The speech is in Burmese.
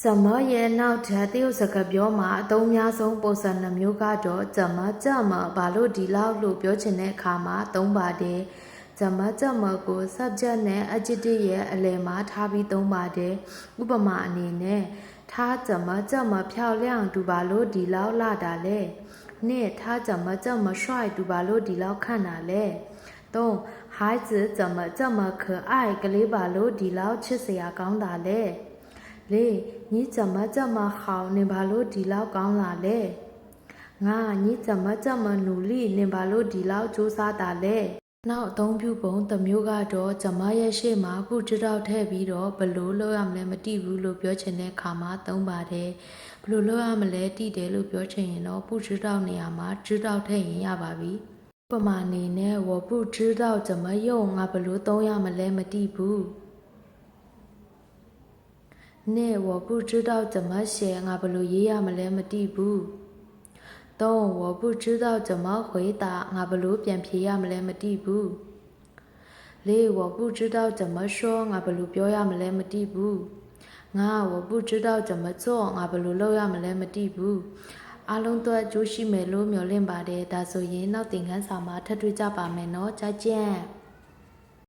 怎么也闹着丢这个表嘛，都များဆုံးပုံစံနှမျိုးကတော့怎么这么ဘာလို့ဒီလောက်လို့ပြောချင်တဲ့အခါမှာသုံးပါတယ်怎么这么ကို subject နဲ့ adjective ရဲ့အလယ်မှာထားပြီးသုံးပါတယ်ဥပမာအနေနဲ့他怎么这么漂亮သူဘာလို့ဒီလောက်လှတာလဲနဲ့他怎么这么帅သူဘာလို့ဒီလောက်ခန့်တာလဲ3孩子怎么这么可爱ကလေးဘာလို့ဒီလောက်ချစ်စရာကောင်းတာလဲ4你怎么这么好နင်ဘာလို့ဒီလောက်ကောင်းလာလဲ5你怎么这么努力နင်ဘာလို့ဒီလောက်ကြိုးစားတာလဲနောက်အသုံးပြုပုံတစ်မျိုးကတော့怎么ရဲ့ရှေ့မှာ不知道ထည့်ပြီးတော့ဘယ်လိုလုပ်ရမလဲမသိဘူးလို့ပြောချင်တဲ့အခါမှာသုံးပါတယ်ဘယ်လိုလုပ်ရမလဲသိတယ်လို့ပြောချင်ရင်တော့不知道နေရာမှာ知道ထည့်ရင်ရပါပြီဥပမာအနေနဲ့我不知道怎么用ငါဘယ်လိုသုံးရမလဲမသိဘူးနဲ့我不知道怎么写ငါဘယ်လိုရေးရမလဲမသိဘူး3我不知道怎么回答ငါဘယ်လိုပြန်ဖြေရမလဲမသိဘူး4我不知道怎么说ငါဘယ်လိုပြောရမလဲမသိဘူး5我不知道怎么做ငါဘယ်လိုလုပ်ရမလဲမသိဘူးအားလုံးတော့ကြိုးရှိမယ်လို့မျှော်လင့်ပါတယ်ဒါဆိုရင်နောက်သင်ခန်းစာမှာထပ်တွေ့ကြပါမယ်နော်ကြာကြံ့